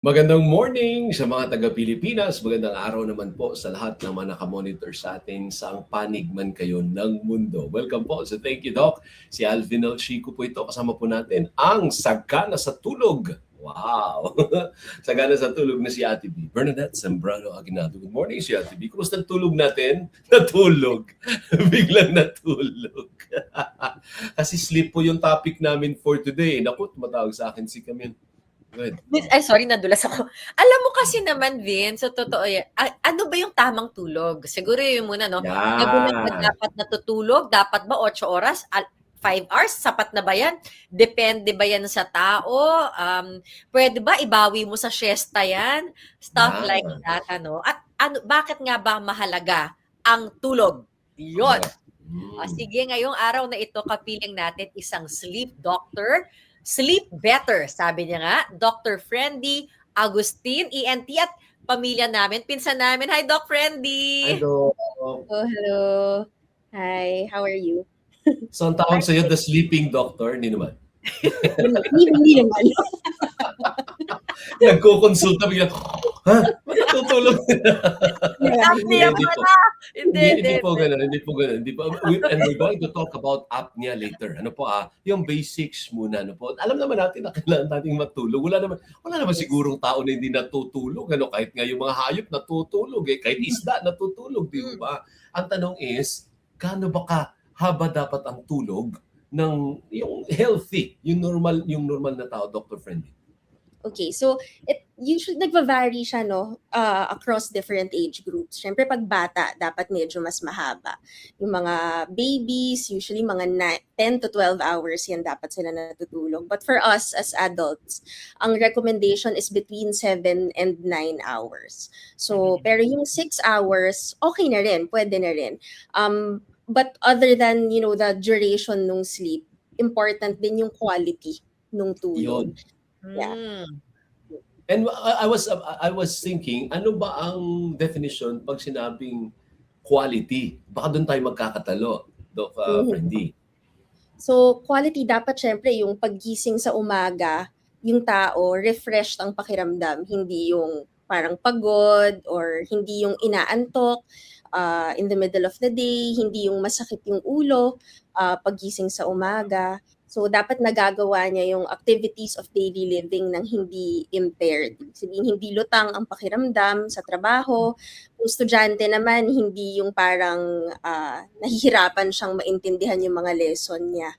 Magandang morning sa mga taga-Pilipinas. Magandang araw naman po sa lahat ng mga nakamonitor sa atin saang panig man kayo ng mundo. Welcome po sa Thank You Doc. Si Alvin El Chico po ito. Kasama po natin ang Sagana sa Tulog. Wow! Sagana sa Tulog na si Ate B. Bernadette Zambrano Aguinaldo. Good morning si Ate B. Kumusta ang tulog natin? Natulog. Biglang natulog. Kasi sleep po yung topic namin for today. Naku, tumatawag sa akin si Camille. Good. Ay, sorry, nadulas ako. Alam mo kasi naman, Vince, sa totoo yan, ano ba yung tamang tulog? Siguro yun muna, no? Gabi na ba Yan. dapat natutulog? Dapat ba 8 oras? 5 hours? Sapat na ba yan? Depende ba yan sa tao? Pwede ba ibawi mo sa siesta yan? Stuff like Yan. that, ano? At bakit nga ba mahalaga ang tulog? Yun. Sige, ngayong araw na ito, kapiling natin isang sleep doctor. Sleep better, sabi niya nga. Dr. Friendly Agustin, ENT at pamilya namin, pinsan namin. Hi, Doc Friendly! Hello. Oh, hello. Hi, how are you? So, ang tawag sa'yo, the sleeping doctor, hindi naman. Hindi naman. Nagko-consulta bigla, ha? Tutulog. Apnea Hindi po. pala! Hindi po ganun. And we're going to talk about apnea later. Ano po yung basics muna. Ano po. Alam naman natin na kailangan nating matulog. Wala naman sigurong tao na hindi natutulog. Ano, kahit nga yung mga hayop natutulog. Kahit isda natutulog. Di ba? Ang tanong is, gaano ba haba dapat ang tulog ng yung healthy, yung normal na tao, Dr. Friendly? Okay, so it usually nagva-vary siya across different age groups. Syempre pag bata dapat medyo mas mahaba. Yung mga babies usually mga 10 to 12 hours yan dapat sila natutulog. But for us as adults, ang recommendation is between 7 and 9 hours. So pero yung 6 hours okay na rin, pwede na rin. But other than the duration ng sleep, important din yung quality ng tulog. Yun. Yeah. And I was thinking, ano ba ang definition pag sinabing quality? Baka doon tayo magkakatalo, Doc Friendly. So, quality dapat syempre yung paggising sa umaga, yung tao, refreshed ang pakiramdam. Hindi yung parang pagod or hindi yung inaantok in the middle of the day, hindi yung masakit yung ulo paggising sa umaga. So, dapat nagagawa niya yung activities of daily living nang hindi impaired. Sabihin, hindi lutang ang pakiramdam sa trabaho. Kung estudyante naman, hindi yung parang nahihirapan siyang maintindihan yung mga lesson niya.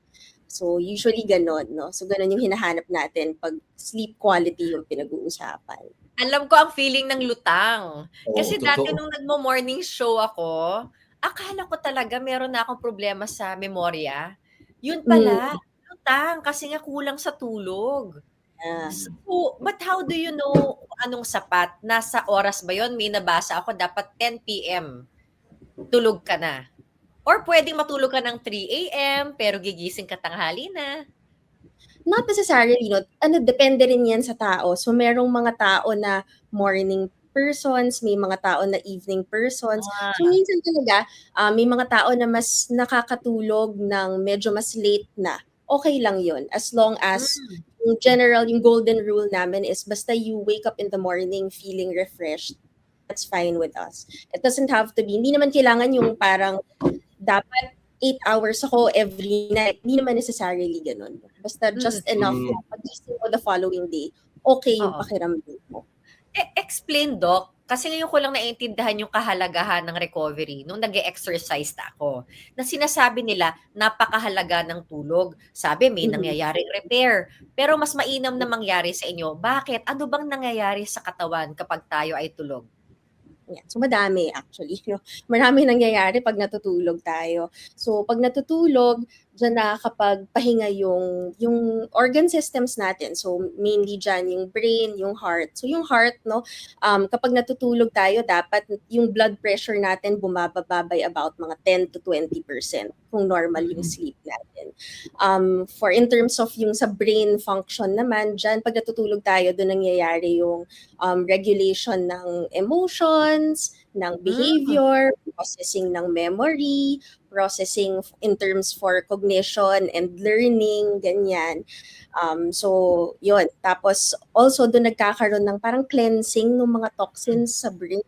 So, usually ganon, no? So, ganon yung hinahanap natin pag sleep quality yung pinag-uusapan. Alam ko ang feeling ng lutang. Kasi dati totoo. nung nagmo-morning show ako, akala ko talaga meron na akong problema sa memorya. Yun pala, lutang kasi nga kulang sa tulog. So, but how do you know anong sapat? Nasa oras ba yun? May nabasa ako, dapat 10 p.m. tulog ka na. Or pwedeng matulog ka ng 3 a.m. pero gigising ka tanghali na. Not necessarily, depende rin yan sa tao. So, merong mga tao na morning persons, may mga tao na evening persons. So, minsan talaga, may mga tao na mas nakakatulog ng medyo mas late na. Okay lang yun. As long as, yung general, yung golden rule namin is basta you wake up in the morning feeling refreshed, that's fine with us. It doesn't have to be, hindi naman kailangan yung parang dapat 8 hours ako every night. Hindi naman necessarily ganun. Basta just enough na pag-gising mo the following day, okay yung pakiramdam mo. Explain, Doc. Kasi ngayon ko lang naiintindihan yung kahalagahan ng recovery nung nag-exercise na ako. Na sinasabi nila, napakahalaga ng tulog. Sabi, may nangyayaring repair. Pero mas mainam na mangyari sa inyo. Bakit? Ano bang nangyayari sa katawan kapag tayo ay tulog? Yeah. So, madami actually. Marami nangyayari pag natutulog tayo. So, pag natutulog, dyan nakakapagpahinga yung organ systems natin. So, mainly dyan yung brain, yung heart. So, yung heart, kapag natutulog tayo, dapat yung blood pressure natin bumababa by about mga 10 to 20% kung normal yung sleep natin. For in terms of yung sa brain function naman, dyan pag natutulog tayo, doon nangyayari yung regulation ng emotions, ng behavior, processing ng memory, processing in terms for cognition and learning, ganyan. So, yun. Tapos, also, doon nagkakaroon ng parang cleansing ng mga toxins sa brain,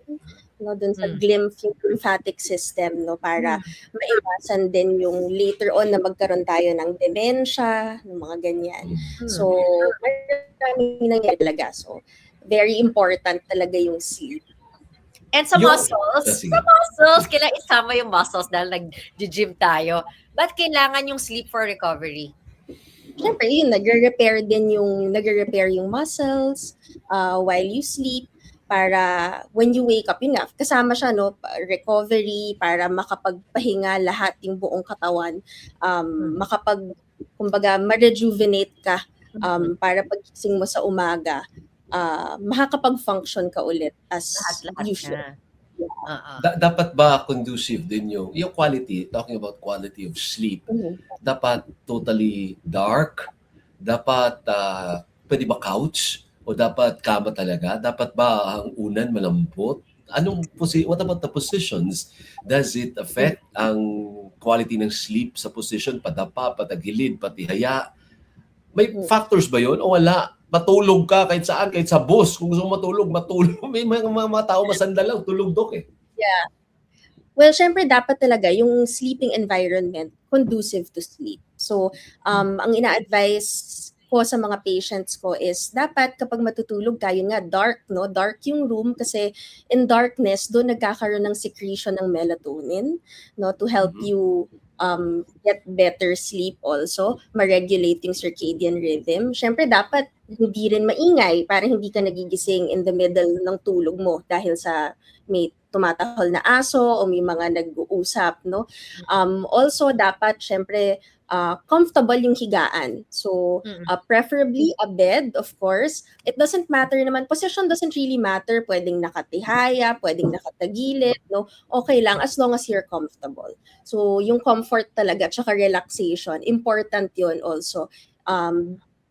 no, doon sa yung lymphatic system, no, para maiwasan din yung later on na magkaroon tayo ng dementia, ng mga ganyan. So, maraming nangyari talaga. So, very important talaga yung sleep. And sa Yung- muscles, sige. kailangan isama yung muscles dahil nag-gym tayo. Ba't kailangan yung sleep for recovery? Siyempre, yun, nagre-repair yung muscles while you sleep para when you wake up, yun nga, kasama siya, no, recovery para makapagpahinga lahat yung buong katawan, kumbaga, ma-rejuvenate ka para pagising mo sa umaga, makakapag-function ka ulit as Lahat-lahat usual. na. Dapat ba conducive din yung quality, talking about quality of sleep, dapat totally dark? Dapat pwede ba couch? O dapat kama talaga? Dapat ba ang unan malambot? What about the positions? Does it affect ang quality ng sleep sa position? Padapa, patagilid, patihaya? May factors ba yun o wala? Matulog ka kahit saan, kahit sa bus. Kung gusto mo matulog. May mga tao masandal lang, tulog dok eh. Yeah. Well, syempre dapat talaga yung sleeping environment conducive to sleep. So, ang ina-advise ko sa mga patients ko is dapat kapag matutulog ka, yun nga, dark, no? Dark yung room kasi in darkness, doon nagkakaroon ng secretion ng melatonin, no? To help you get better sleep also, ma-regulate yung circadian rhythm. Syempre dapat hindi rin maingay para hindi ka nagigising in the middle ng tulog mo dahil sa may tumatahol na aso o may mga nag-uusap, no? Also, dapat, syempre, comfortable yung higaan. So, preferably a bed, of course. It doesn't matter naman. Position doesn't really matter. Pwedeng nakatihaya, pwedeng nakatagilid, no? Okay lang as long as you're comfortable. So, yung comfort talaga, tsaka relaxation, important yun also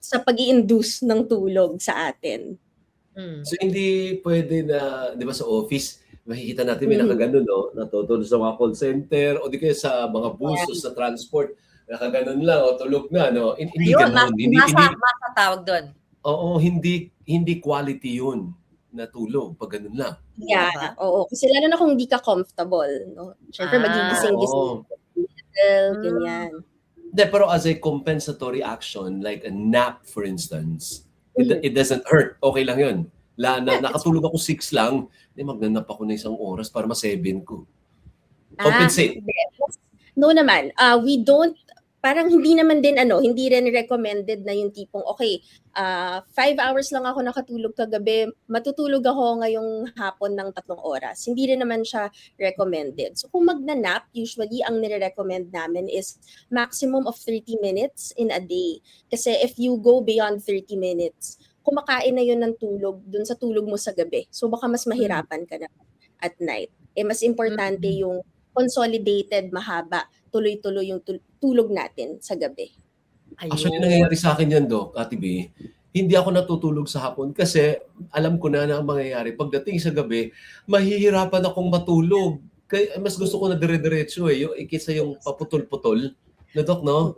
sa pag-i-induce ng tulog sa atin. So, hindi pwede na, di ba sa office, makikita natin may nakaganon, no? Natutulog sa mga call center o di kaya sa mga busos sa transport. Nakaganon lang o tulog na, no? Hindi ganun. Masa tawag doon. Oo, hindi quality yun na tulog pag ganun lang. Yeah, oo. Kasi lalo na kung hindi ka comfortable, no? Siyempre, magigising-gising. Ganyan. Pero as a compensatory action, like a nap, for instance, it doesn't hurt. Okay lang yun. Nakatulog ako 6 lang, magnanap ako na 1 oras para ma-7 ko. Compensate. No naman. We don't, parang hindi naman din hindi rin recommended na yung tipong, okay, 5 hours lang ako nakatulog kagabi, matutulog ako ngayong hapon ng 3 oras. Hindi rin naman siya recommended. So kung magna-nap, usually ang nire-recommend namin is maximum of 30 minutes in a day. Kasi if you go beyond 30 minutes, kumakain na yun ng tulog dun sa tulog mo sa gabi. So baka mas mahirapan ka na at night. Mas importante yung consolidated, mahaba, tuloy-tuloy yung tulog natin sa gabi. Actually, nangyayari sa akin yan, Doc, Ate B. Hindi ako natutulog sa hapon kasi alam ko na ang mangyayari. Pagdating sa gabi, mahihirapan akong matulog. Kaya mas gusto ko na dire-diretso yung ikisa yung paputol-putol. Na, Doc, no?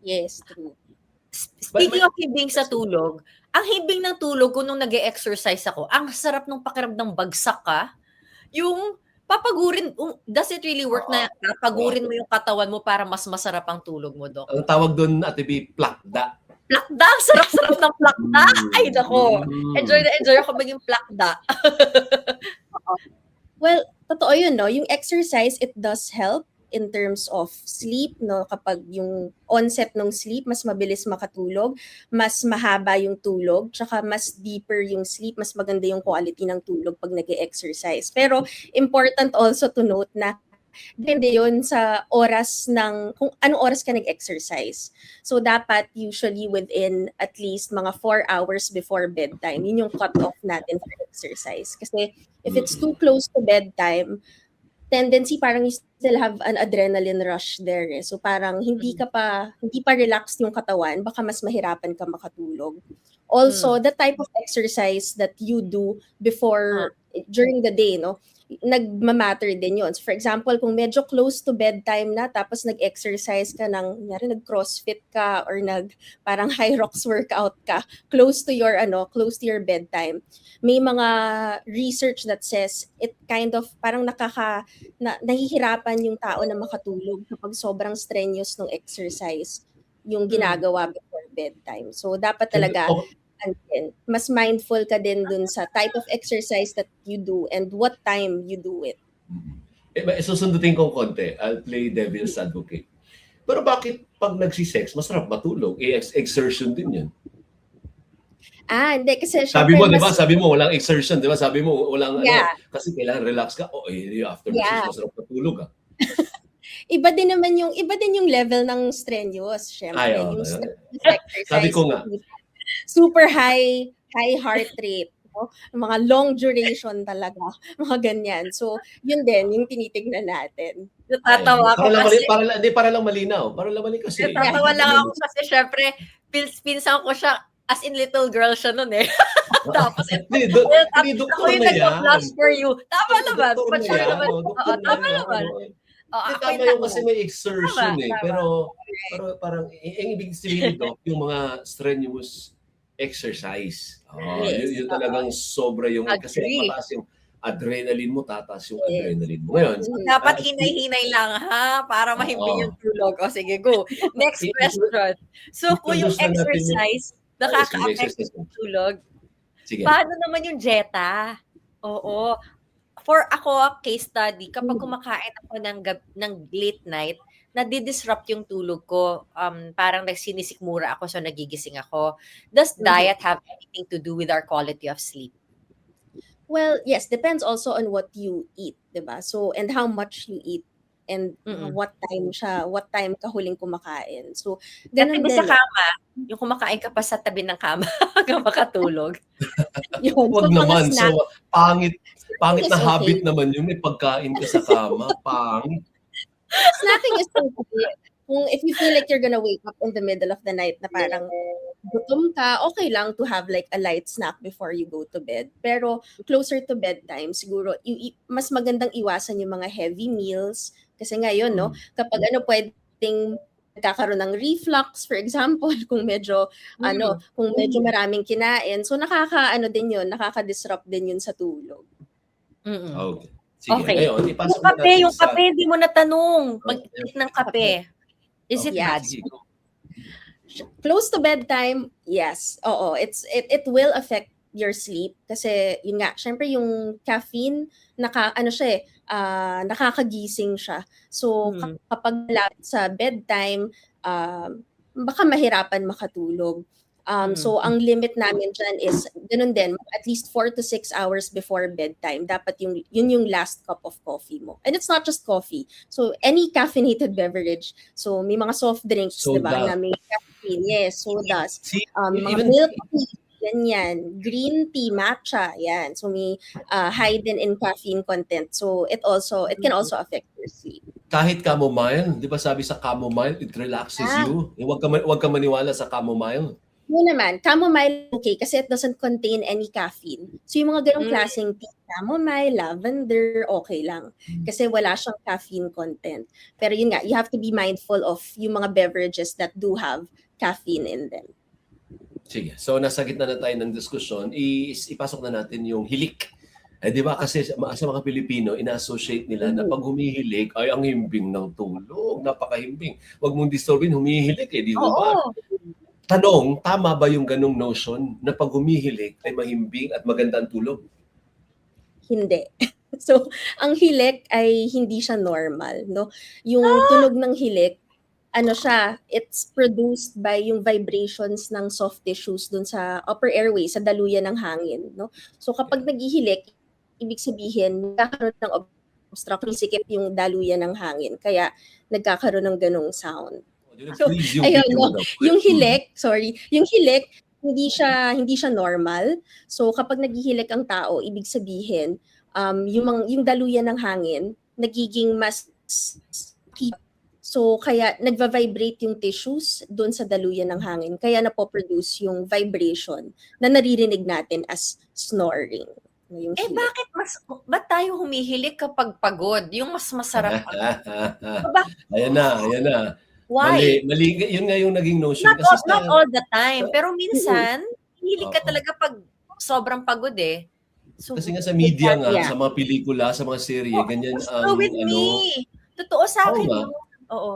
Yes, true. Speaking of hibing sa tulog, ang hibing ng tulog ko nung nag-e-exercise ako, ang sarap nung pakiramdam bagsak ka. Yung papagurin, does it really work na papagurin mo yung katawan mo para mas masarap ang tulog mo, Doc? Ang tawag doon, Ate B, plakda. Plakda! Sarap-sarap ng plakda! Ay, nako! Enjoy ako maging plakda. Well, totoo yun, no? Yung exercise, it does help in terms of sleep, no? Kapag yung onset ng sleep, mas mabilis makatulog, mas mahaba yung tulog, tsaka mas deeper yung sleep, mas maganda yung quality ng tulog pag nag-exercise. Pero important also to note na depende yun sa oras kung anong oras ka nag-exercise. So, dapat usually within at least mga 4 hours before bedtime. Yun yung cut-off natin for exercise. Kasi if it's too close to bedtime, tendency parang you still have an adrenaline rush there. So parang hindi pa relaxed yung katawan, baka mas mahirapan ka makatulog. Also, the type of exercise that you do during the day, no? nagma-matter din yun. So for example, kung medyo close to bedtime na tapos nag-exercise ka ng, kunyari nag-crossfit ka or parang high rocks workout ka, close to your bedtime. May mga research that says it kind of parang nahihirapan yung tao na makatulog kapag sobrang strenuous ng exercise yung ginagawa before bedtime. So dapat talaga mas mindful ka din dun sa type of exercise that you do and what time you do it. Susundutin kong konti. I'll play devil's advocate. Pero bakit pag nagsisex, masarap matulog? Exertion din yun. Hindi. Kasi sabi mo, di ba? Sabi mo, walang exertion. Di ba? Sabi mo, walang kasi kailangan relax ka. After sex, masarap matulog. Iba din yung level ng strenuous. Syempre, yung strenuous exercise. Sabi ko nga. Super high heart rate. Mga long duration talaga. Mga ganyan. So, yun din, yung tinitignan natin. Natatawa ako kasi. Para lang malinaw. Para lang malinaw kasi. Natatawa lang ako kasi syempre, pinsan ko siya, as in little girl siya nun eh. Tapos, ako yung nag-flash for you. Tama naman. Mature naman. Tama naman. Tama yun kasi may exertion Pero parang, ibig sabihin ito, yung mga strenuous exercise. Yun talagang sobra yung, kasi mataas yung adrenaline mo, tataas yung adrenaline mo. Ngayon, dapat hinay-hinay lang para mahimbing yung tulog. Sige, go. Next question. So, kung yung exercise, nakaka-affect yung tulog, paano naman yung dieta? Oo. For ako, case study, kapag kumakain ako ng late night, nadi-disrupt yung tulog ko. Parang nagsinisikmura ako, so nagigising ako. Does diet have anything to do with our quality of sleep? Well, yes, depends also on what you eat, diba? So, and how much you eat and what time ka huling kumakain. So, ganun din. Sa kama, yung kumakain ka pa sa tabi ng kama hanggang makatulog. Huwag naman. So, pangit na habit naman yun. May pagkain ka sa kama. Pangit. Snacking is okay. Kung if you feel like you're gonna wake up in the middle of the night na parang gutom ka, okay lang to have like a light snack before you go to bed. Pero closer to bedtime, siguro mas magandang iwasan yung mga heavy meals. Kasi ngayon, kapag pwedeng nagkakaroon ng reflux, for example, kung medyo maraming kinain. So nakaka-disrupt din yun sa tulog. Okay. Sige, ngayon, ipasok na natin yung kape, hindi mo natanong. Mag-eat ng kape. Is it bad? Close to bedtime, yes. Oo, it will affect your sleep kasi yun nga, syempre yung caffeine nakakagising siya. So kapag lapit sa bedtime, baka mahirapan makatulog. So ang limit namin dyan is ganun din, at least 4 to 6 hours before bedtime. Dapat yun yung last cup of coffee mo. And it's not just coffee. So any caffeinated beverage. So may mga soft drinks, diba, na may caffeine. Yes, sodas. Mga milk tea, ganyan. Green tea, matcha, yan. So may high din in caffeine content. So it can also affect your sleep. Kahit chamomile, di ba sabi sa chamomile, it relaxes you. Huwag ka maniwala sa chamomile. No naman, chamomile okay kasi it doesn't contain any caffeine. So yung mga ganong klaseng tea, chamomile, lavender, okay lang. Kasi wala siyang caffeine content. Pero yun nga, you have to be mindful of yung mga beverages that do have caffeine in them. Sige, so nasa gitna na tayo ng diskusyon, ipasok na natin yung hilik. Di ba kasi sa mga Pilipino, ina-associate nila na pag humihilik, ay ang himbing ng tulog, napakahimbing. Huwag mong disturbin, humihilik di ba? Tanong, tama ba yung ganong notion na pag humihilik ay mahimbing at maganda ang tulog? Hindi. So, ang hilik ay hindi siya normal, no? Yung tunog ng hilik, it's produced by yung vibrations ng soft tissues dun sa upper airway, sa daluyan ng hangin, no? So, kapag naghihilik, ibig sabihin, nagkakaroon ng obstruction, sikip yung daluyan ng hangin. Kaya, nagkakaroon ng ganong sound. So, yung hilik, hindi siya normal. So, kapag naghihilik ang tao, ibig sabihin, yung daluyan ng hangin, nagiging mas so, kaya nagva-vibrate yung tissues doon sa daluyan ng hangin. Kaya napoproduce yung vibration na naririnig natin as snoring. Yung Eh, hilik. ba't tayo humihilik kapag pagod? Yung mas masarap ba Ayan na. why? Mali, yun nga yung naging notion Not kasi all not all the time, pero Mm. minsan hihilig ka oo. talaga 'pag sobrang pagod, eh. So, Kasi nga sa media nga, Yeah. sa mga pelikula, sa mga serye, ganyan go ang with ano. me. Totoo Oo sa'kin nga. yun. Oo.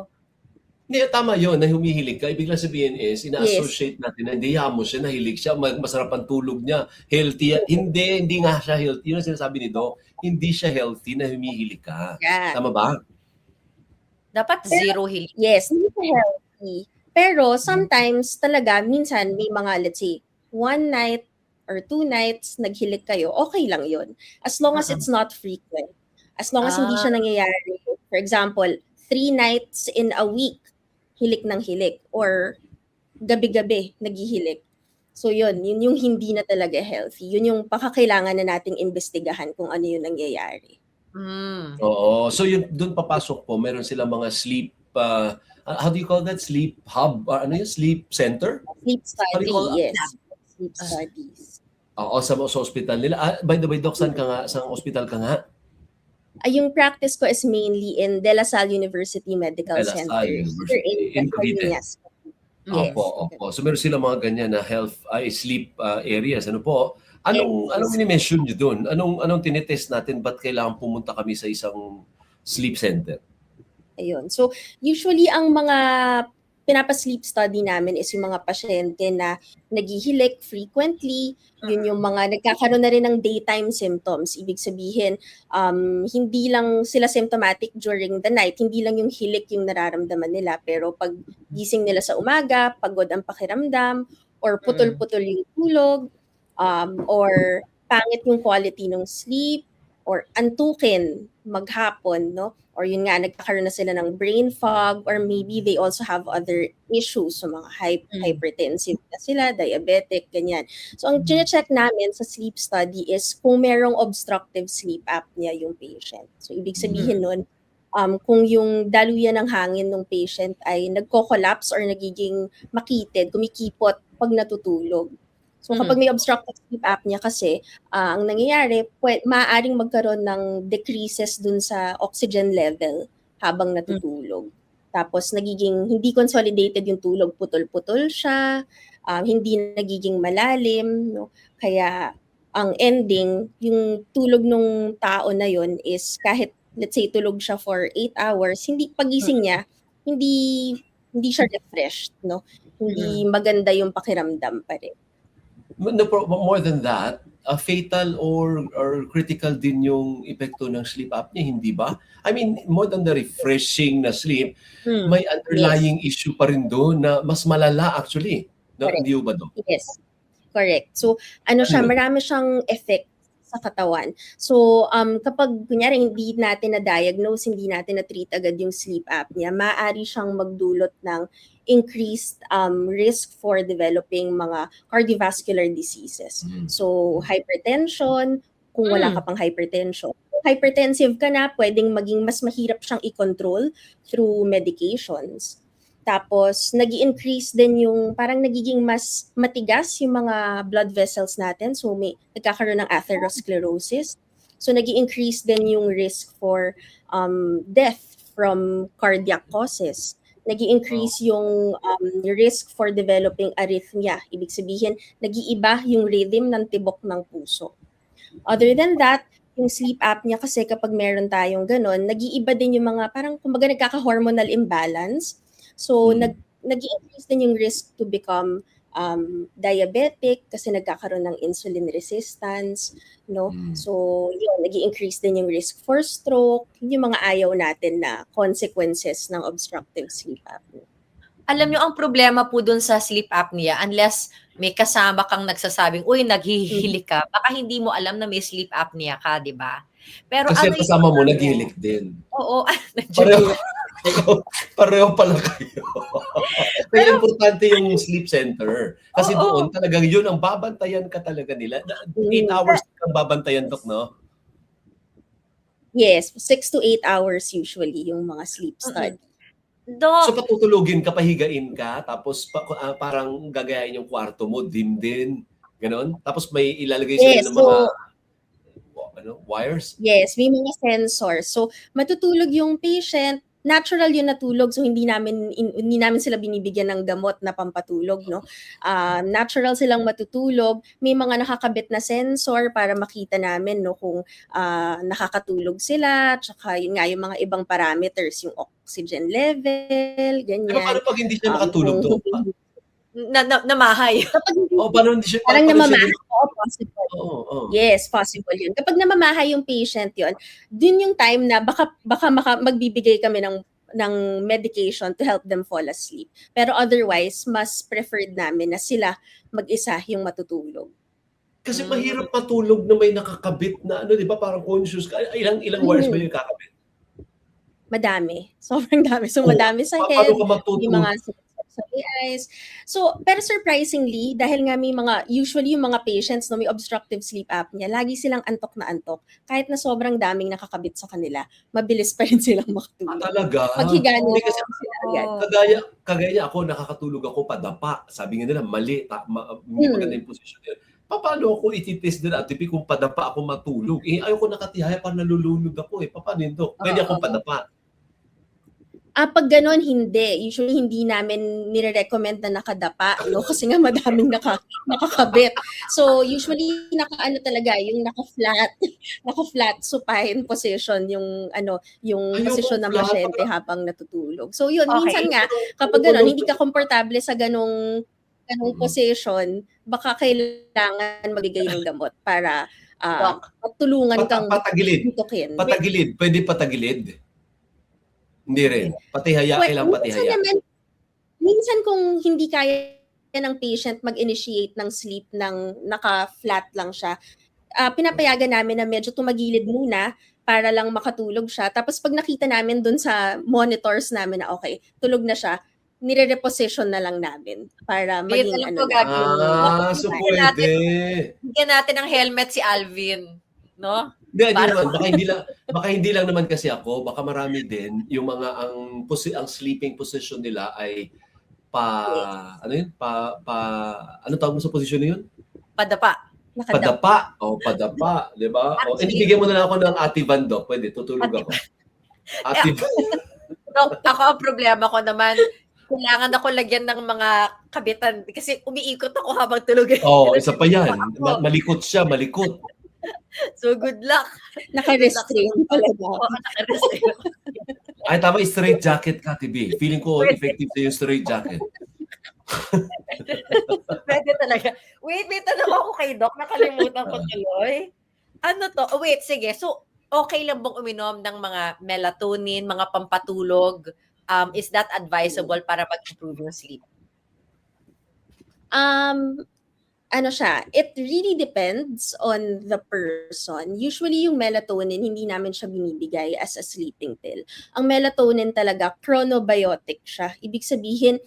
Hindi, tama yun, na humihilig ka. Ibig lang sabihin is, Yes. ina-associate natin na hindi mo siya, nahilig siya, masarap ang tulog niya, healthy. Hindi nga siya healthy. Yun ang sinasabi ni Doc, hindi siya healthy na humihilig ka. Yeah. Tama ba? Dapat Pero zero hilig. yes, hindi siya healthy. Pero sometimes talaga, minsan may mga, let's say, 1 night or 2 nights naghilik kayo, okay lang yun. As long as it's not frequent. As long as hindi siya nangyayari. For example, 3 nights in a week, hilik ng hilik. Or gabi-gabi, naghihilik. So yun yung hindi na talaga healthy. Yun yung pakakailangan na nating imbestigahan kung ano yung nangyayari. Oo. So yun, doon papasok po, meron silang mga sleep, how do you call that? Sleep hub? Ano yun? Sleep center? Sleep How do study, you call that? yes. Sleep studies. Oo, sa hospital nila. By the way, Doc, saan ka nga? Sa hospital ka nga? Yung practice ko is mainly in De La Salle University Medical De La Center. Salle Here University, in Cavite. Yes. Yes. Opo. So meron silang mga ganyan na sleep areas. Ano po? Anong mini-mention nyo doon? Anong tinitest natin? Ba't kailangan pumunta kami sa isang sleep center? Ayun. So, usually, ang mga pinapa-sleep study namin is yung mga pasyente na naghihilik frequently. Yun yung mga nagkakaroon na rin ng daytime symptoms. Ibig sabihin, hindi lang sila symptomatic during the night. Hindi lang yung hilik yung nararamdaman nila. Pero pag gising nila sa umaga, pagod ang pakiramdam, or putol-putol yung tulog, or pangit yung quality ng sleep, or antukin maghapon, no? Or yun nga, nagkakaroon na sila ng brain fog, or maybe they also have other issues, so mga hypertensive na sila, diabetic, ganyan. So ang check namin sa sleep study is kung merong obstructive sleep apnea yung patient. So ibig sabihin nun, kung yung daluyan ng hangin ng patient ay nagko-collapse or nagiging makitid, kumikipot pag natutulog. So kapag may obstructive sleep apnea kasi, ang nangyayari, maaaring magkaroon ng decreases dun sa oxygen level habang natutulog. Tapos nagiging hindi consolidated yung tulog, putol-putol siya, hindi nagiging malalim, no? Kaya ang ending, yung tulog ng tao na yon is kahit let's say tulog siya for 8 hours, hindi pagising niya, hindi siya refreshed, no? Hindi maganda yung pakiramdam pa rin. More than that, fatal or critical din yung epekto ng sleep apnea, hindi ba? I mean, more than the refreshing na sleep, may underlying issue pa rin doon na mas malala actually. No, hindi ba doon? Yes, correct. So, siya, marami siyang effect sa katawan. So, kapag kunyari hindi natin na-diagnose, hindi natin na-treat agad yung sleep apnea, maaari siyang magdulot ng increased risk for developing mga cardiovascular diseases. So, hypertension, kung wala ka pang hypertension. Kung hypertensive ka na, pwedeng maging mas mahirap siyang i-control through medications. Tapos, nag-i-increase din yung, parang nagiging mas matigas yung mga blood vessels natin. So, nagkakaroon ng atherosclerosis. So, nag-i-increase din yung risk for death from cardiac causes. Nag-i-increase yung risk for developing arrhythmia. Ibig sabihin, nag-iiba yung rhythm ng tibok ng puso. Other than that, yung sleep apnea kasi kapag meron tayong ganon, nag-iiba din yung mga, parang kumbaga nagkaka-hormonal imbalance. So, nag-i-increase din yung risk to become diabetic kasi nagkakaroon ng insulin resistance, no? So, yun, nag-i-increase din yung risk for stroke, yung mga ayaw natin na consequences ng obstructive sleep apnea. Alam nyo, ang problema po dun sa sleep apnea, unless may kasama kang nagsasabing, uy, naghihilik ka, baka hindi mo alam na may sleep apnea ka, di ba? Pero kasi kasama mo, naghihilik din. Oo. Pareho pala kayo. Kaya importante yung sleep center. Kasi doon talagang yun ang babantayan ka talaga nila. 8 hours kang babantayan, Dok, no? Yes, 6 to 8 hours usually yung mga sleep study. So patutulugin ka, pahigain ka, tapos parang gagayain yung kwarto mo, dim din, ganon. Tapos may ilalagay sila ng mga wires? Yes, may mga sensors. So, matutulog yung patient, natural yun natulog, so hindi namin sila binibigyan ng gamot na pampatulog, no? Natural silang matutulog. May mga nakakabit na sensor para makita namin, no, kung nakakatulog sila, tsaka yun nga, yung mga ibang parameters, yung oxygen level, Pero paano ganyan. pag hindi siya makatulog, Dok? Namahay. Kapag Paano hindi siya, parang paano siya namamahay, oo, possible. Oo. Yes, possible yun. Kapag namamahay yung patient yun, dun yung time na baka magbibigay kami ng medication to help them fall asleep. Pero otherwise, mas preferred namin na sila mag-isa yung matutulog. Kasi mahirap matulog na may nakakabit na di ba, parang conscious ka. Ilang wires ba yung kakabit? Madami. Sobrang dami. So, madami sa Paano head, ka may matutulog? mga sa eyes. So, pero surprisingly, dahil nga may usually yung mga patients no, may obstructive sleep apnea, lagi silang antok na antok. Kahit na sobrang daming nakakabit sa kanila, mabilis pa rin silang makatulog. Talaga? Paghiga nila Hindi kasi sila agad. kagaya niya ako, nakakatulog ako padapa. Sabi nga nila, mali. Hindi maganda yung position nila. Paano ako ititest nila? Tipi kung padapa ako matulog. Ayoko nakatihaya para nalulunod ako. Paano yun, Dok? Pwede akong padapa. Pag ganon, hindi. Usually, hindi namin nire-recommend na nakadapa, no? Kasi nga madaming nakakabit. So, usually, talaga, yung naka-flat supine position, yung posisyon ng flat. pasyente habang natutulog. So, yun, Okay. minsan nga, kapag ganon, hindi ka komportable sa ganong position, baka kailangan magbigay ng gamot para matulungan kang Patagilid. tutukin. Patagilid. Pwede patagilid? Hindi rin. Patihaya, kailangan patihaya. Minsan kung hindi kaya ng patient mag-initiate ng sleep ng naka-flat lang siya, pinapayagan namin na medyo tumagilid muna para lang makatulog siya. Tapos pag nakita namin dun sa monitors namin na okay, tulog na siya, nire-reposition na lang namin para maging Alam ko gagawin. So pwede. Bigyan natin ng helmet si Alvin, no? Hindi naman, baka hindi lang naman kasi ako, baka marami din yung mga ang sleeping position nila ay ano tawag mo sa position na yun? Padapa. nakadapa. Padapa, 'di ba? Bigyan mo na lang ako ng Ativan, Doc. Pwede, tutulog ako. Ativan. Dok, ako ang problema ko naman, kailangan ako lagyan ng mga kabitan kasi umiikot ako habang tulog. Isa pa yan. Malikot siya, malikot. So, good luck. Naka-restrain talaga. Naka-restrain. Ay, tama, straight jacket ka, TB. Feeling ko effective sa yung straight jacket. Pwede talaga. Wait, may tanong ako kay Doc. Nakalimutan ko tuloy. Ano to? Wait, sige. So, okay lang bang uminom ng mga melatonin, mga pampatulog? Is that advisable para mag-improve yung sleep? It really depends on the person. Usually yung melatonin, hindi namin siya binibigay as a sleeping pill. Ang melatonin talaga, chronobiotic siya. Ibig sabihin,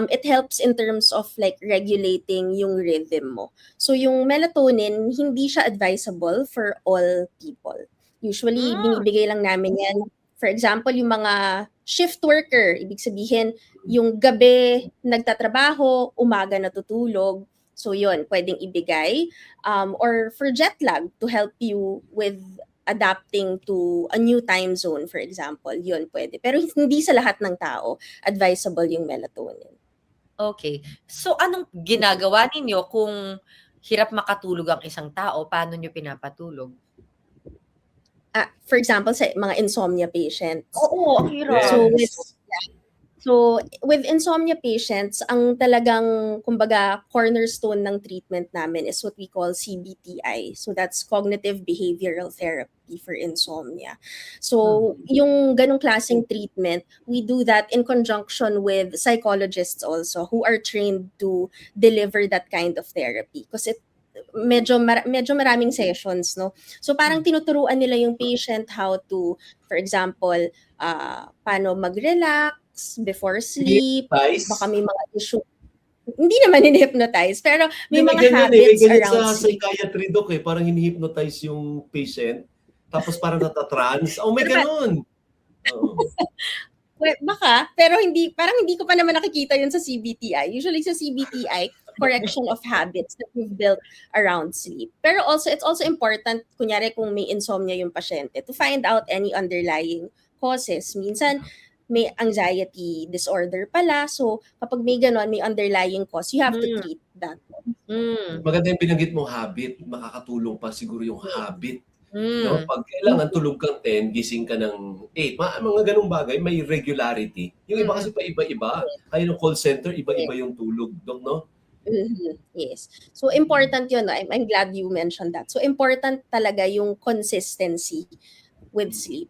it helps in terms of like regulating yung rhythm mo. So yung melatonin, hindi siya advisable for all people. Usually, binibigay lang namin yan. For example, yung mga shift worker, ibig sabihin, yung gabi nagtatrabaho, umaga natutulog. So yun, pwedeng ibigay. Or for jet lag, to help you with adapting to a new time zone, for example, yun pwede. Pero hindi sa lahat ng tao advisable yung melatonin. Okay. So, anong ginagawa ninyo kung hirap makatulog ang isang tao? Paano nyo pinapatulog? For example, sa mga insomnia patients. Oo, ang hirap. So with insomnia patients, ang talagang kumbaga cornerstone ng treatment namin is what we call CBTI. So that's cognitive behavioral therapy for insomnia. So yung ganong klaseng treatment, we do that in conjunction with psychologists also who are trained to deliver that kind of therapy because medyo maraming sessions, no? So parang tinuturuan nila yung patient how to, for example, paano mag-relax before sleep, baka may mga issue. Hindi naman in-hypnotize, pero may mga habits around sleep. Sa psychiatry, Doc, parang in-hypnotize yung patient, tapos parang natatrans. May ganun. Baka, pero parang hindi ko pa naman nakikita yun sa CBTI. Usually sa CBTI, correction of habits that we've built around sleep. Pero also, it's also important, kunyari kung may insomnia yung pasyente, to find out any underlying causes. Minsan, may anxiety disorder pala. So, kapag may ganon, may underlying cause, you have to treat that. Maganda yung binanggit mong habit. Makakatulong pa siguro yung habit. No? Mm. Pag kailangan tulog kang 10, gising ka ng 8. Mga ganung bagay, may regularity. Yung iba kasi pa iba-iba. Kaya ng call center, iba-iba yung tulog, Dok, no? Yes. So, important yun. I'm glad you mentioned that. So, important talaga yung consistency with sleep.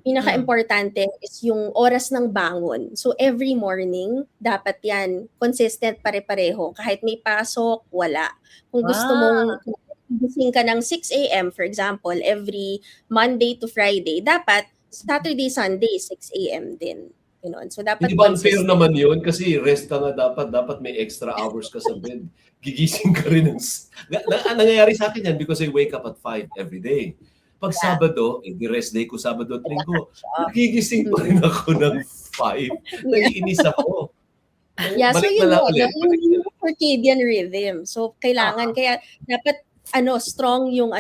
Pinaka-importante is yung oras ng bangon. So, every morning, dapat yan, consistent pare-pareho. Kahit may pasok, wala. Kung gusto mong gising ka ng 6 a.m., for example, every Monday to Friday, dapat Saturday, Sunday, 6 a.m. din. So, dapat Hindi ba unfair consistent. naman yun? Kasi rest ka nga dapat may extra hours ka sa bed. Gigising ka rin ng... Nangyayari sa akin yan because I wake up at 5 every day. Pag Sabado, di rest day ko Sabado at Linggo, nagigising pa rin ako ng 5. Naiinis ako. Yeah, so Balik yun na lang mo, ulit. yung circadian rhythm. So, kailangan, kaya dapat strong yung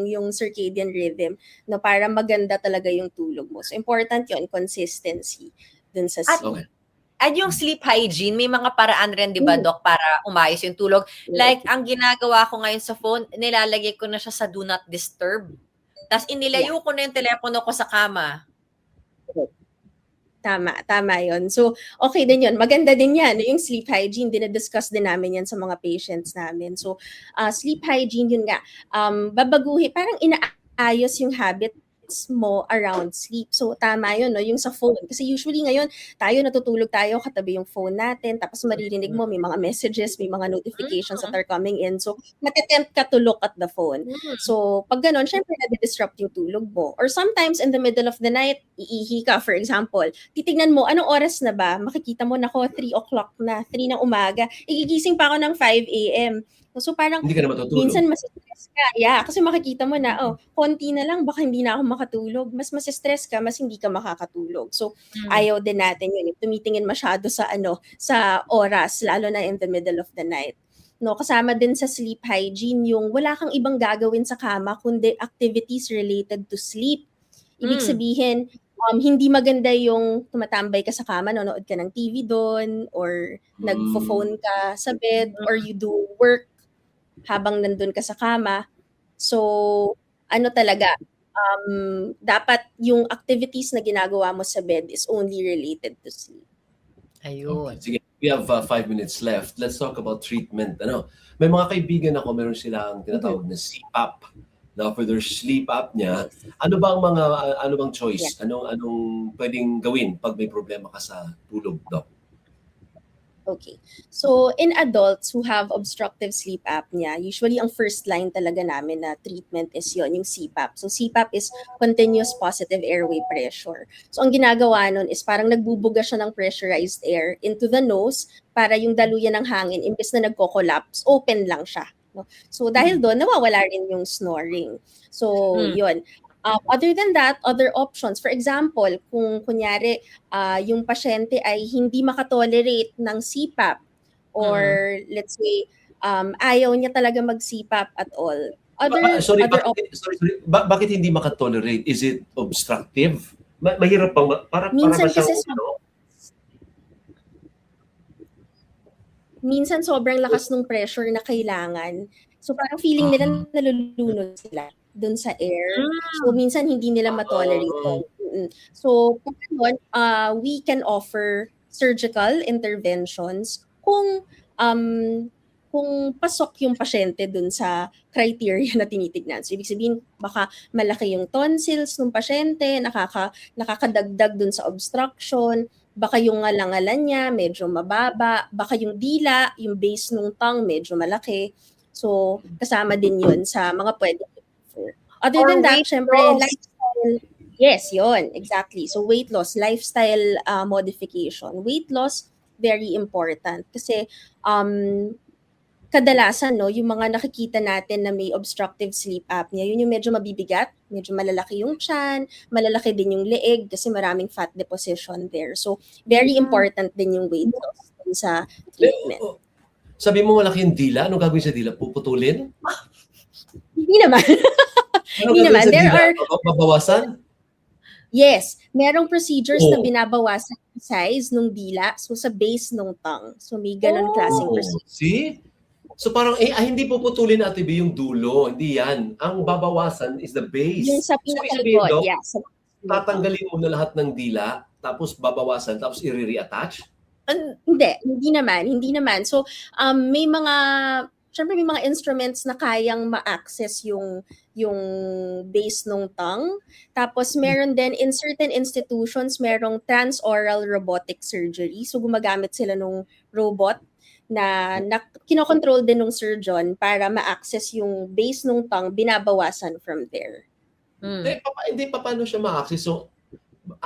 yung circadian rhythm no, para maganda talaga yung tulog mo. So, important yun, consistency dun sa sleep. Okay. At yung sleep hygiene, may mga paraan rin, di ba, Doc, para umayos yung tulog. Like, ang ginagawa ko ngayon sa phone, nilalagay ko na siya sa do not disturb. Tapos inilayo ko na yung telepono ko sa kama. Tama yun. So, okay din yun. Maganda din yan. Yung sleep hygiene, dinadiscuss din namin yan sa mga patients namin. So, sleep hygiene, yun nga, babaguhin, parang inaayos yung habits mo around sleep. So, tama yun, no? Yung sa phone. Kasi usually ngayon, natutulog tayo, katabi yung phone natin, tapos maririnig mo, may mga messages, may mga notifications that are coming in. So, matitempt ka to look at the phone. So, pag ganun, syempre, na-disrupt yung tulog mo. Or sometimes, in the middle of the night, iihi ka, for example. Titignan mo, anong oras na ba? Makikita mo, nako, 3 o'clock na, 3 ng umaga. Igigising pa ako ng 5 a.m. So, parang, Hindi ka na matutulog. minsan mas-stress ka. Yeah, kasi makikita mo na, konti na lang, baka hindi na ako makatulog. Mas stress ka, mas hindi ka makakatulog. So, ayaw din natin yun. Tumitingin masyado sa sa oras, lalo na in the middle of the night. No, kasama din sa sleep hygiene yung wala kang ibang gagawin sa kama kundi activities related to sleep. Ibig sabihin, hindi maganda yung tumatambay ka sa kama, nanonood ka ng TV doon, or nagfo-phone ka sa bed, or you do work habang nandun ka sa kama. So, talaga, dapat yung activities na ginagawa mo sa bed is only related to sleep. Ayun. Okay. Sige, we have 5 minutes left. Let's talk about treatment. May mga kaibigan ako, meron silang tinatawag na CPAP. Now, for their sleep apnea, ano bang choice? Anong pwedeng gawin pag may problema ka sa tulog, Doc? Okay. So, in adults who have obstructive sleep apnea, usually ang first line talaga namin na treatment is yung CPAP. So, CPAP is continuous positive airway pressure. So, ang ginagawa nun is parang nagbubuga siya ng pressurized air into the nose para yung daluyan ng hangin, imbes na nagko-collapse, open lang siya. No? So, dahil doon, nawawala rin yung snoring. So, yun. Other than that, other options. For example, kung kunyari yung pasyente ay hindi makatolerate ng CPAP or let's say ayaw niya talaga mag-CPAP at all. Bakit hindi makatolerate? Is it obstructive? Mahirap bang para minsan ba kasi minsan sobrang lakas ng pressure na kailangan. So parang feeling nila nalulunod sila dun sa air. So minsan hindi nila matolerate. So we can offer surgical interventions kung pasok yung pasyente dun sa criteria na tinitignan. So ibig sabihin baka malaki yung tonsils ng pasyente, nakakadagdag dun sa obstruction, baka yung ngalangalan niya medyo mababa, baka yung dila, yung base ng tongue medyo malaki. So kasama din yun sa mga pwede. Other than that, syempre, lifestyle. Yes, yun. Exactly. So, weight loss, lifestyle modification. Weight loss, very important. Kasi, kadalasan, yung mga nakikita natin na may obstructive sleep apnea, yun yung medyo mabibigat, medyo malalaki yung tiyan, malalaki din yung leeg kasi maraming fat deposition there. So, very important din yung weight loss sa treatment. Sabi mo malaki yung dila, anong gagawin sa dila? Puputulin? Hindi naman. Anong Hindi gagawin naman. sa There dila? are, Babawasan? yes, merong procedures na Oh. binabawasan yung size ng dila, so sa base ng tongue. So may ganon klaseng Oh, procedure. see? So parang, hindi puputulin Ate B yung dulo. Hindi yan. Ang babawasan is the base. Yung sa So, ibig sabihin, pinakalikod, Doc, yeah. Sa tatanggalin mo na lahat ng dila, tapos babawasan, tapos i-reattach? Hindi naman. So, may mga, syempre may mga instruments na kayang ma-access yung base ng tongue. Tapos meron din, in certain institutions, merong transoral robotic surgery. So, gumagamit sila nung robot na kinokontrol din ng surgeon para ma-access yung base ng tongue, binabawasan from there. Hindi pa paano siya ma-access? So,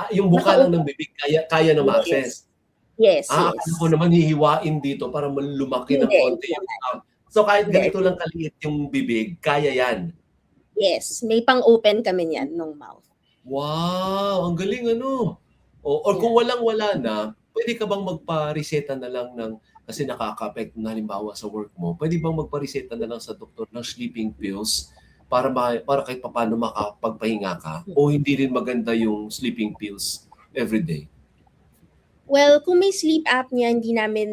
yung buka lang ng bibig, kaya na ma-access. Yes. Akala ko naman hihiwain dito para lumaki ng Hindi, konti yung tongue. So kahit Hindi. ganito lang kaliit yung bibig, kaya yan. Yes, may pang-open kami niyan ng mouth. Wow, ang galing ano. Or kung walang-wala na, pwede ka bang magpa-reseta na lang kasi nakaka-apekto na halimbawa sa work mo, pwede bang magpa-reseta na lang sa doktor ng sleeping pills para kahit papaano makapagpahinga ka? O hindi rin maganda yung sleeping pills everyday? Well, kung may sleep apnea, hindi namin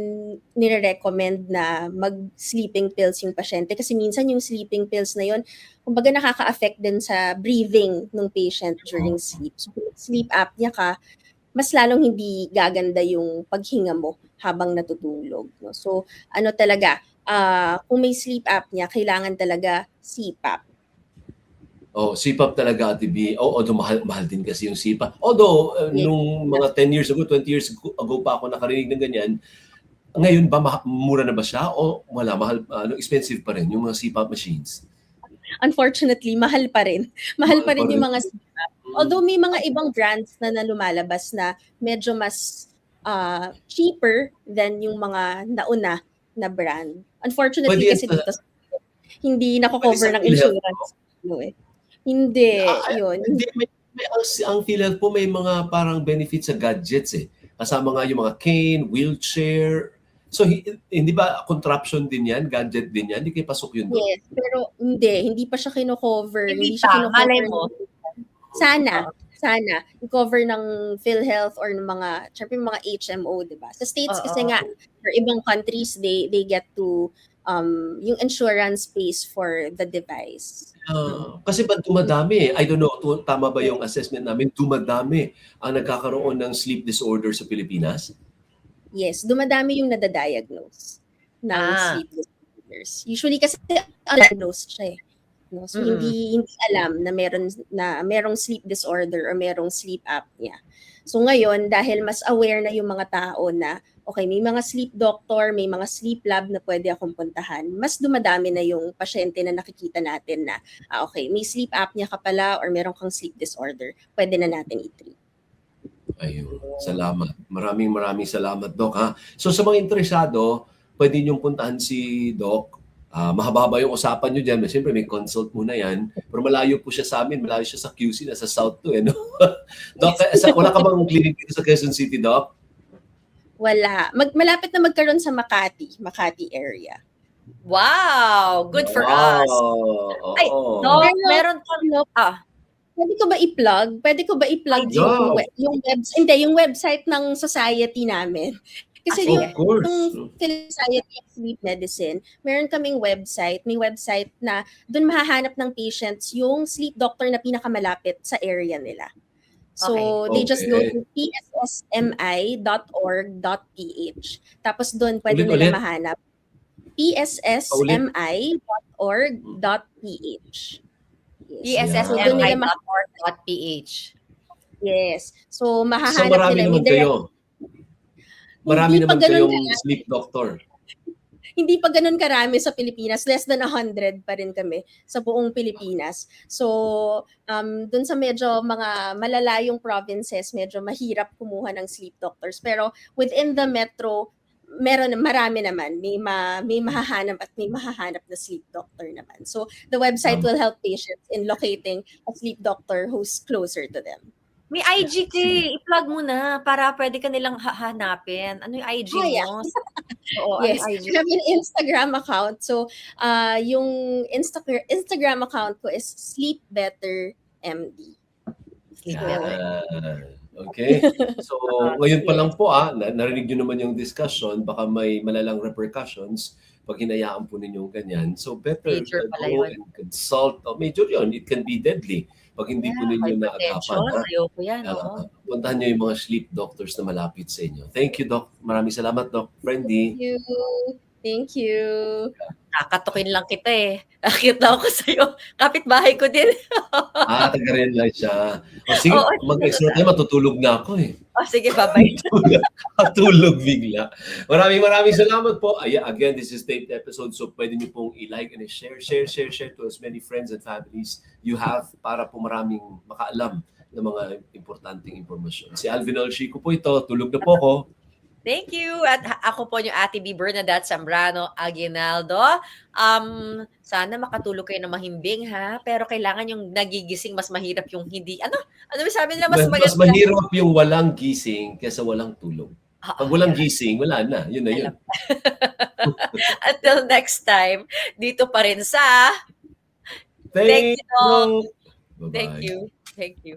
nire-recommend na mag-sleeping pills yung pasyente kasi minsan yung sleeping pills na yun, kumbaga nakaka-affect din sa breathing ng patient during sleep. So, kung sleep apnea ka, mas lalong hindi gaganda yung paghinga mo habang natutulog. No? So, kung may sleep apnea, kailangan talaga CPAP. CPAP talaga, Ate B. Mahal din kasi yung CPAP. Although, nung mga 10 years ago, 20 years ago pa ako nakarinig ng ganyan, ngayon ba mura na ba siya o wala, mahal, expensive pa rin yung mga CPAP machines? Unfortunately, mahal pa rin. Mahal pa rin yung mga CPAP. Although may mga ibang brands na lumalabas na medyo mas cheaper than yung mga nauna na brand. Unfortunately, kasi dito hindi nako-cover ng insurance. Hindi, yun. Hindi, ang PhilHealth po may mga parang benefits sa gadgets eh. Kasama nga yung mga cane, wheelchair. So, hindi ba contraption din yan? Gadget din yan? Hindi kayo pasok yun doon? Yes, pero hindi pa siya kino-cover. Hindi siya pa, kino-cover. malay mo. Sana, i-cover ng PhilHealth or ng syempre mga HMO, di ba? Sa States kasi nga, for ibang countries, they get to, yung insurance pays for the device. Kasi ba dumadami? I don't know, tama ba yung assessment namin? Dumadami ang nagkakaroon ng sleep disorder sa Pilipinas? Yes, dumadami yung nadadiagnose ng sleep disorders. Usually kasi undiagnosed siya eh. No? So hindi alam na merong sleep disorder or merong sleep apnea. So ngayon, dahil mas aware na yung mga tao na okay, may mga sleep doctor, may mga sleep lab na pwede akong puntahan, mas dumadami na yung pasyente na nakikita natin na, okay, may sleep apnea ka pala or meron kang sleep disorder, pwede na natin i-treat. Ayun, salamat. Maraming salamat, Doc. Ha? So sa mga interesado, pwede niyong puntahan si Doc. Mahaba yung usapan niyo dyan. Siyempre may consult muna yan. Pero malayo po siya sa amin. Malayo siya sa QC, nasa South 2. No? Doc, wala ka bang clinic dito sa Quezon City, Doc? Wala. Malapit na magkaroon sa Makati area. Wow! Good for us. Ay, no, meron kang Pwede ko ba i-plug yung website ng society namin? Kasi yung Society of Sleep Medicine, meron kaming website. May website na doon mahahanap ng patients yung sleep doctor na pinakamalapit sa area nila. So, they just go to pssmi.org.ph. Tapos doon pwede nila mahanap. pssmi.org.ph. pssmi.org.ph. Yes. So, mahahanap marami nila. Naman kayo. Marami naman kayong sleep doctor. Hindi pa ganun karami sa Pilipinas. Less than 100 pa rin kami sa buong Pilipinas. So, dun sa medyo mga malalayong provinces, medyo mahirap kumuha ng sleep doctors. Pero within the metro, marami naman. May mahahanap at may mahahanap na sleep doctor naman. So, the website will help patients in locating a sleep doctor who's closer to them. May IG ka eh, i-plug mo na para pwede ka nilang hanapin. Ano yung IG Oh, yeah. mo? Oo, ano Yes, yung IG I have an Instagram account. So, yung Instagram account ko is Sleep Better MD. Yan. Okay? So, ngayon pa lang po narinig nyo naman yung discussion, baka may malalang repercussions pag hinayaan po ninyong ganyan. So, better Major pala go yun. and consult. Major yun, it can be deadly pag hindi po ninyo naagapan. Hypertension, ayoko yan, oo. Puntahan nyo yung mga sleep doctors na malapit sa inyo. Thank you, Doc. Maraming salamat, Doc. Friendly. Thank you. Kakatukin lang kita eh. Nakita ko sa'yo. Kapit-bahay ko din. Taga-red light siya. Sige, mag-extra tayo, matutulog na ako eh. Sige, bye-bye. Matulog bigla. Maraming salamat po. Again, this is taped episode, so pwede niyo pong i-like and i-share. Share to as many friends and families you have para po maraming makaalam ng mga importanteng impormasyon. Si Alvin Chico po ito. Tulog na po ako. Thank you. At ako po yung Ate B. Bernadette Zambrano Aguinaldo. Sana makatulog kayo ng mahimbing ha. Pero kailangan yung nagigising, mas mahirap yung hindi. Ano sabi nila? Mas mahirap yung walang gising kaysa walang tulog. Pag walang gising, wala na. Yun na yun. Until next time, dito pa rin sa Thank you. Thank you.